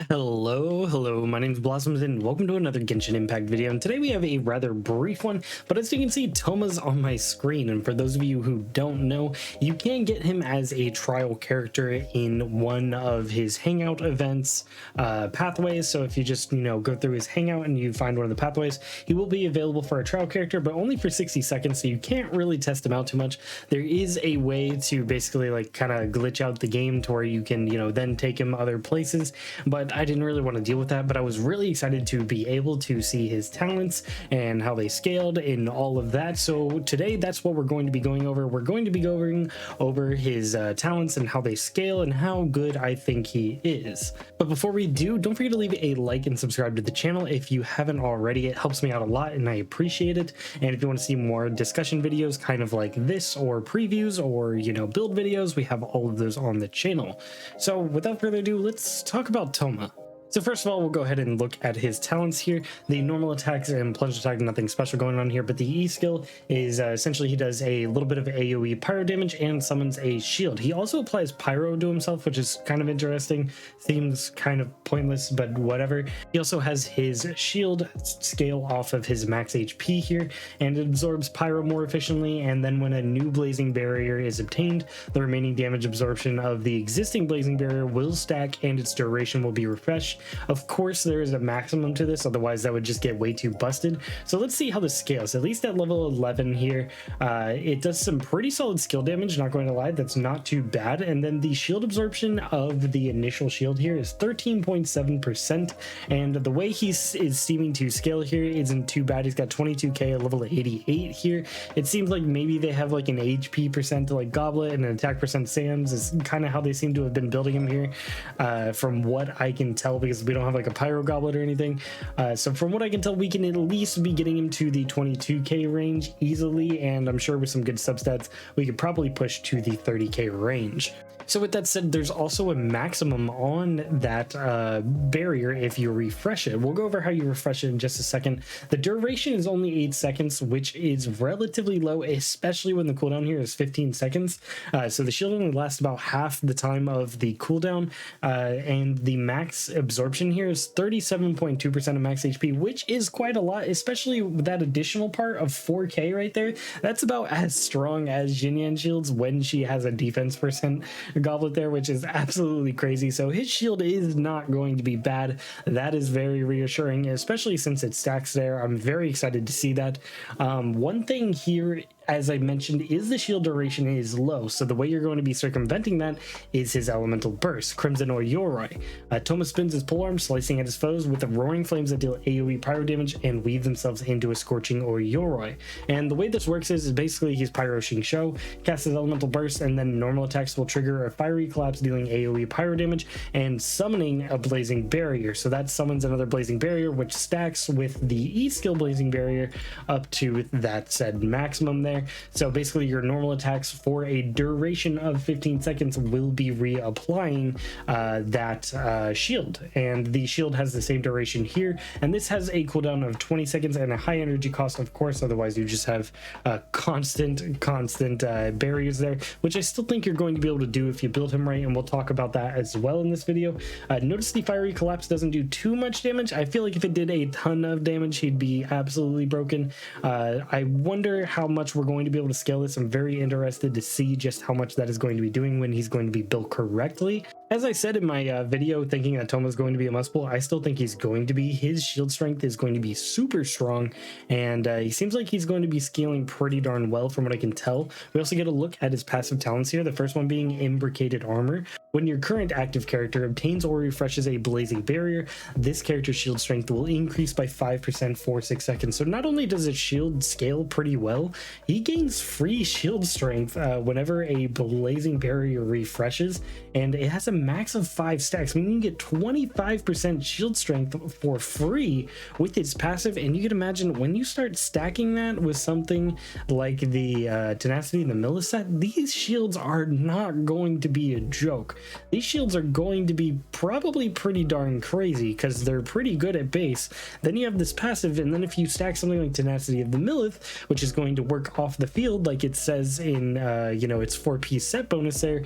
Hello, my name is Blossoms and welcome to another Genshin Impact video. And today we have a rather brief one, but as you can see, Thoma's on my screen. And for those of you who don't know, you can get him as a trial character in one of his hangout events pathways. So if you just, go through his hangout and you find one of the pathways, he will be available for a trial character, but only for 60 seconds. So you can't really test him out too much. There is a way to basically kind of glitch out the game to where you can, then take him other places. But I didn't really want to deal with that, but I was really excited to be able to see his talents and how they scaled and all of that. So today, that's what we're going to be going over. We're going to be going over his talents and how they scale and how good I think he is. But before we do, don't forget to leave a like and subscribe to the channel if you haven't already. It helps me out a lot and I appreciate it. And if you want to see more discussion videos kind of like this, or previews, or build videos, we have all of those on the channel. So without further ado, let's talk about Thoma. So first of all, we'll go ahead and look at his talents here. The normal attacks and plunge attack, nothing special going on here, but the E skill is essentially he does a little bit of AoE pyro damage and summons a shield. He also applies pyro to himself, which is kind of interesting. Seems kind of pointless, but whatever. He also has his shield scale off of his max HP here, and it absorbs pyro more efficiently, and then when a new blazing barrier is obtained, the remaining damage absorption of the existing blazing barrier will stack and its duration will be refreshed. Of course, there is a maximum to this, otherwise that would just get way too busted. So let's see how this scales. At least at level 11 here, it does some pretty solid skill damage, not going to lie. That's not too bad. And then the shield absorption of the initial shield here is 13.7%. And the way he is seeming to scale here isn't too bad. He's got 22k at level 88 here. It seems like maybe they have like an HP percent like Goblet and an attack percent Sam's is kind of how they seem to have been building him here, from what I can tell, because we don't have like a pyro goblet or anything. So from what I can tell, we can at least be getting him to the 22k range easily, and I'm sure with some good substats we could probably push to the 30k range. So with that said, there's also a maximum on that barrier if you refresh it. We'll go over how you refresh it in just a second. The duration is only 8 seconds, which is relatively low, especially when the cooldown here is 15 seconds. So the shield only lasts about half the time of the cooldown, and the max absorption here is 37.2% of max HP, which is quite a lot, especially with that additional part of 4k right there. That's about as strong as Jinyan shields when she has a defense percent goblet there, which is absolutely crazy. So his shield is not going to be bad. That is very reassuring, especially since it stacks there. I'm very excited to see that. One thing here, as I mentioned, is the shield duration is low. So the way you're going to be circumventing that is his elemental burst, Crimson or Yoroi. Thoma spins his polearm, slicing at his foes with the roaring flames that deal AoE pyro damage and weave themselves into a scorching or Yoroi. And the way this works is basically he's Pyro Sho, casts his elemental burst, and then normal attacks will trigger a fiery collapse dealing AoE pyro damage and summoning a blazing barrier. So that summons another blazing barrier, which stacks with the E skill blazing barrier up to that said maximum there. So basically your normal attacks for a duration of 15 seconds will be reapplying that shield, and the shield has the same duration here, and this has a cooldown of 20 seconds and a high energy cost, of course. Otherwise you just have constant barriers there, which I still think you're going to be able to do if you build him right, and we'll talk about that as well in this video. Notice the fiery collapse doesn't do too much damage. I feel like if it did a ton of damage, he'd be absolutely broken. I wonder how much we're going to be able to scale this. I'm very interested to see just how much that is going to be doing when he's going to be built correctly. As I said in my video, thinking that Thoma is going to be a must pull, I still think he's going to be. His shield strength is going to be super strong, and he seems like he's going to be scaling pretty darn well from what I can tell. We also get a look at his passive talents here, the first one being Imbricated Armor. When your current active character obtains or refreshes a blazing barrier, this character's shield strength will increase by 5% for 6 seconds. So not only does his shield scale pretty well, he gains free shield strength whenever a blazing barrier refreshes, and it has a max of 5 stacks, meaning you get 25% shield strength for free with its passive. And you can imagine when you start stacking that with something like the tenacity and the millisecond, these shields are not going to be a joke. These shields are going to be probably pretty darn crazy because they're pretty good at base. Then you have this passive, and then if you stack something like tenacity of the millith, which is going to work off the field like it says in its 4-piece set bonus there,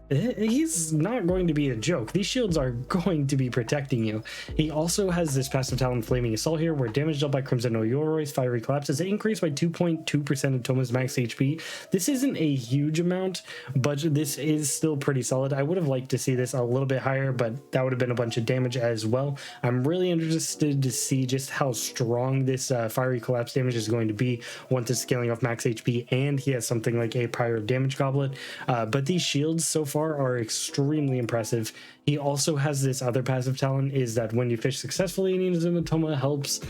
he's not going to be a joke. These shields are going to be protecting you. He also has this passive talent, Flaming Assault here, where damage dealt by Crimson no Yoroi's fiery collapse is increased by 2.2% of Thoma's max HP. This isn't a huge amount, but this is still pretty solid. I would have liked to see this a little bit higher, but that would have been a bunch of damage as well. I'm really interested to see just how strong this fiery collapse damage is going to be once it's scaling off max HP, and he has something like a Pyro damage goblet. But these shields so far are extremely impressive. He also has this other passive talent, is that when you fish successfully in Inazuma, Thoma helps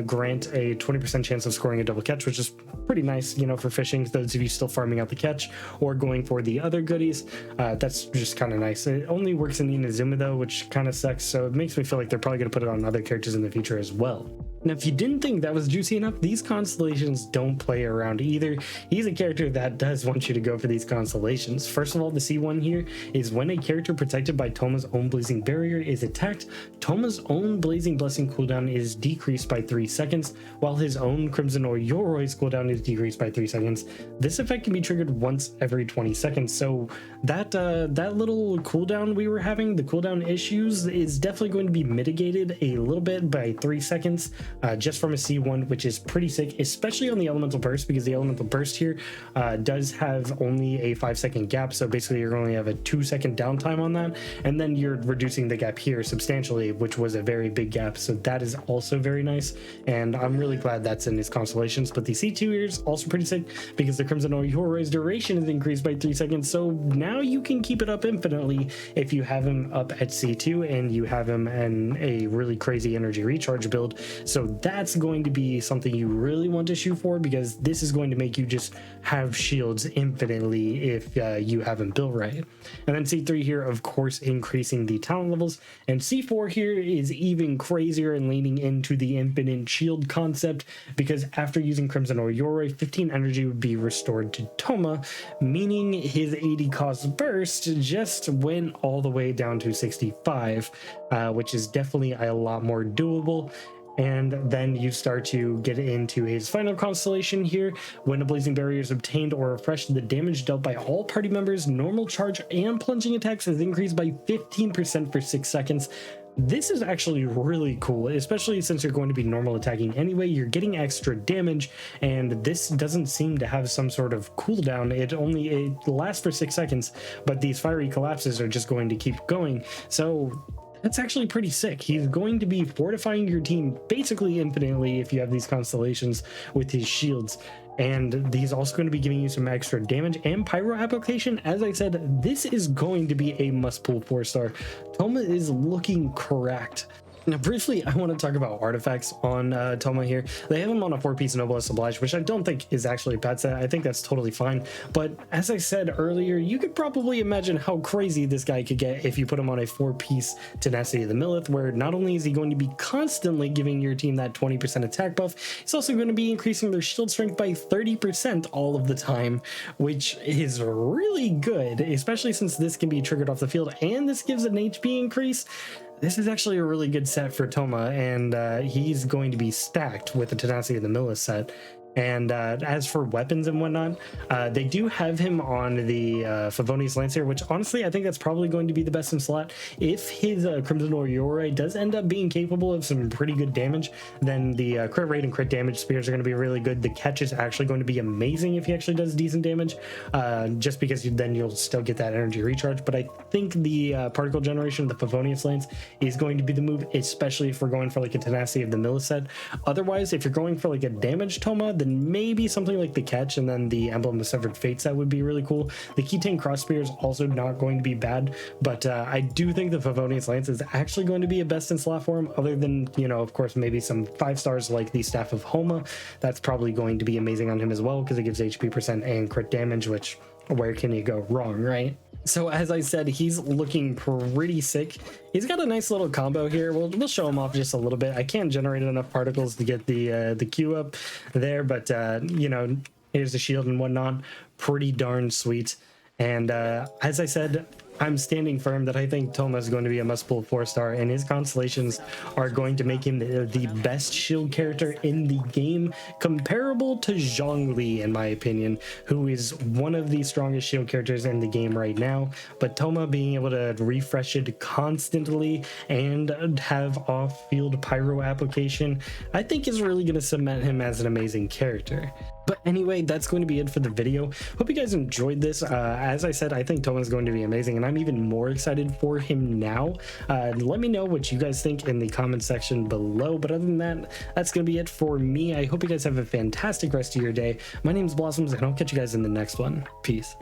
grant a 20% chance of scoring a double catch, which is pretty nice, you know, for fishing. Those of you still farming out the catch or going for the other goodies, that's just kind of nice. It only works in Inazuma though, which kind of sucks, so it makes me feel like they're probably going to put it on other characters in the future as well. Now, if you didn't think that was juicy enough, these constellations don't play around either. He's a character that does want you to go for these constellations. First of all, the C1 here is when a character protected by Thoma's own blazing barrier is attacked, Thoma's own blazing blessing cooldown is decreased by 3 seconds, while his own Crimson or Yoroi's cooldown is decreased by 3 seconds. This effect can be triggered once every 20 seconds. So that little cooldown we were having, the cooldown issues, is definitely going to be mitigated a little bit by 3 seconds. Just from a C1, which is pretty sick, especially on the elemental burst, because the elemental burst here does have only a 5-second gap, so basically you're going to have a 2-second downtime on that, and then you're reducing the gap here substantially, which was a very big gap, so that is also very nice, and I'm really glad that's in his constellations. But the C2 here is also pretty sick, because the Crimson or Yoroi's duration is increased by 3 seconds, so now you can keep it up infinitely if you have him up at C2 and you have him in a really crazy energy recharge build. So that's going to be something you really want to shoot for, because this is going to make you just have shields infinitely if you have them built right. And then C3 here, of course, increasing the talent levels, and C4 here is even crazier and leaning into the infinite shield concept, because after using Crimson or Yoroi, 15 energy would be restored to Thoma, meaning his 80 cost burst just went all the way down to 65, which is definitely a lot more doable. And then you start to get into his final constellation here. When a blazing barrier is obtained or refreshed, the damage dealt by all party members, normal charge and plunging attacks is increased by 15% for 6 seconds. This is actually really cool, especially since you're going to be normal attacking anyway. You're getting extra damage, and this doesn't seem to have some sort of cooldown. It lasts for 6 seconds, but these fiery collapses are just going to keep going. So that's actually pretty sick. He's going to be fortifying your team basically infinitely if you have these constellations with his shields. And he's also going to be giving you some extra damage and pyro application. As I said, this is going to be a must pull 4-star. Thoma is looking correct. Now, briefly, I want to talk about artifacts on Thoma here. They have him on a 4-piece Noblesse Oblige, which I don't think is actually a bad set. I think that's totally fine. But as I said earlier, you could probably imagine how crazy this guy could get if you put him on a 4-piece Tenacity of the Millith, where not only is he going to be constantly giving your team that 20% attack buff, he's also going to be increasing their shield strength by 30% all of the time, which is really good, especially since this can be triggered off the field and this gives an HP increase. This is actually a really good set for Thoma, and he's going to be stacked with the Tenacity of the Millith set. And as for weapons and whatnot, they do have him on the Favonius Lancer, which honestly I think that's probably going to be the best in slot. If his Crimson or Yoroi does end up being capable of some pretty good damage, then the crit rate and crit damage spears are going to be really good. The catch is actually going to be amazing if he actually does decent damage, just because then you'll still get that energy recharge. But I think the particle generation of the Favonius Lance is going to be the move, especially if we're going for like a Tenacity of the Millith set. Otherwise, if you're going for like a damage Thoma, then maybe something like the catch and then the Emblem of Severed Fates, that would be really cool. The Keytane Cross Spear is also not going to be bad, but I do think the Favonius Lance is actually going to be a best in slot for him, other than, you know, of course, maybe some 5-stars like the Staff of Homa. That's probably going to be amazing on him as well, because it gives HP percent and crit damage, which, where can you go wrong, right? So as I said, he's looking pretty sick. He's got a nice little combo here. We'll show him off just a little bit. I can't generate enough particles to get the Q up there, but you know, here's the shield and whatnot. Pretty darn sweet. And as I said, I'm standing firm that I think Thoma is going to be a must-pull 4-star, and his constellations are going to make him the best shield character in the game, comparable to Zhongli, in my opinion, who is one of the strongest shield characters in the game right now. But Thoma being able to refresh it constantly and have off-field pyro application, I think is really going to cement him as an amazing character. But anyway, that's going to be it for the video. Hope you guys enjoyed this. As I said, I think Thoma is going to be amazing, and I'm even more excited for him now. Let me know what you guys think in the comment section below. But other than that, that's going to be it for me. I hope you guys have a fantastic rest of your day. My name is Blossums, and I'll catch you guys in the next one. Peace.